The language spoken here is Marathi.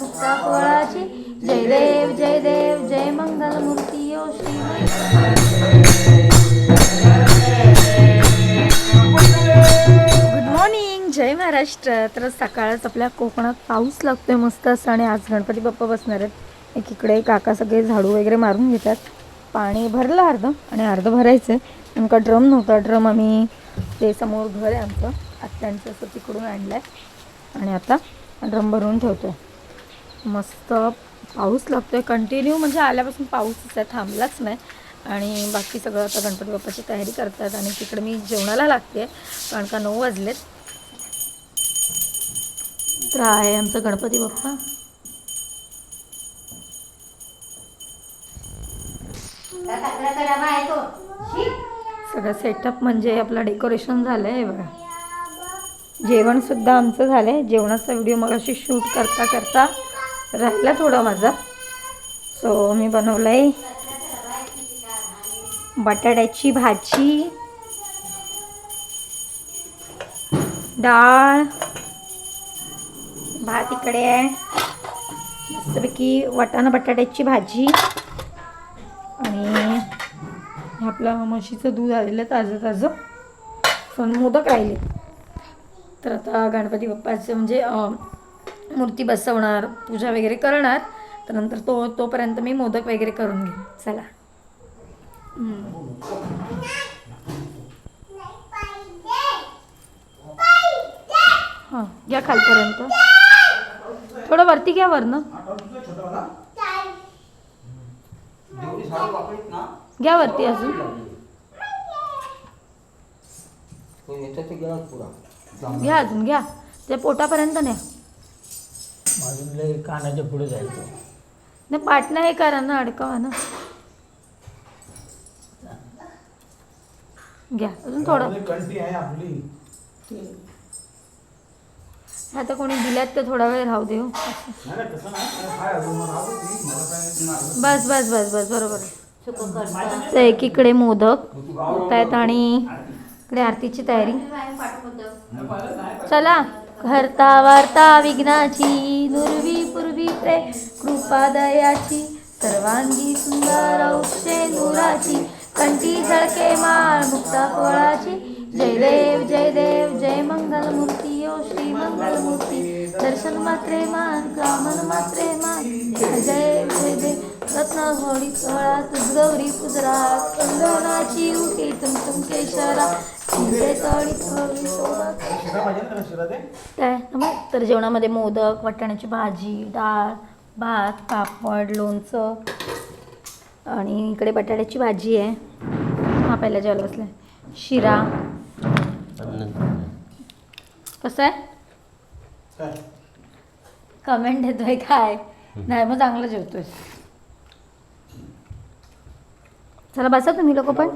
मुक्ताफळाची जय देव जय मंगल मूर्ती ओ श्री. गुड मॉर्निंग, जय महाराष्ट्र. तर सकाळच आपल्या कोकणात पाऊस लागतोय मस्त असं आणि आज गणपती बाप्पा बसणार आहेत. एकीकडे काका सगळे झाडू वगैरे मारून घेतात. पाणी भरलं अर्ध आणि अर्ध भरायचं आहे. नेमका ड्रम नव्हता. ड्रम आम्ही ते समोर घर आहे आमचं आत्यांचं असं तिकडून आणलं आहे आणि आता ड्रम भरून ठेवतो आहे. मस्त पाऊस लागतोय कंटिन्यू, म्हणजे आल्यापासून पाऊसच आहे, थांबलाच नाही. आणि बाकी सगळं आता गणपती बाप्पाची तयारी करतात आणि तिकडे मी जेवणाला लागते कारण का 9 वाजलेत. तर आहे आमचा गणपती बाप्पा. सगळं सेटअप म्हणजे आपला डेकोरेशन झालं आहे बघा. जेवणसुद्धा आमचं झालं आहे. जेवणाचा व्हिडिओ मग अशी शूट करता करता राहिला थोडं माझा. सो मी बनवलं आहे बटाट्याची भाजी, डाळ, भात इकडे आहे, मस्तपैकी वाटाणा बटाट्याची भाजी आणि आपलं म्हशीचं दूध आलेलं ताजं ताजं. पण मोदक राहिले. तर आता गणपती बाप्पाचं म्हणजे मूर्ती बसवणार, पूजा वगैरे करणार. तर नंतर तोपर्यंत मी मोदक वगैरे करून घेईन. चला. हां घ्या खालपर्यंत, थोडं वरती घ्या वरनं, घ्या वरती अजून. घ्या अजून घ्या, ते पोटापर्यंत न्या. अजून कानाच्या पुढे जायचं नाही, पाटणं हे करा ना, अडकावा ना. घ्या अजून थोडं. आता कोणी दिल्यात तर थोडा वेळ राहू दे. बस बस बस बस बरोबर. तर एकीकडे मोदक होत आहेत आणि इकडे आरतीची तयारी. चला. हरता वार्ता विघ्नाची, नुरवी पूर्वी प्रे कृपा दयाची, सर्वांगी सुंदर औक्षे नूराची, कंठी झळके माळ मुक्ता फळाची. जय देव जय मंगल मूर्ती ओ श्री मंगल मूर्ती. दर्शन मात्रे मान गमन मात्रे मान. जय देव रत्न घोडी सोळा तुझ गौरी पुजरा, कंदनाची उठी तुमतुम केशरा. काय तर जेवणामध्ये मोदक, वाटाण्याची भाजी, डाळ, भात, पापड, लोणचं आणि इकडे बटाट्याची भाजी आहे. हा पहिला जेवायला बसलाय. शिरा. कसं आहे? कमेंट देतोय काय? नाही मग चांगलं जेवतोय. चला बसा तुम्ही लोक पण.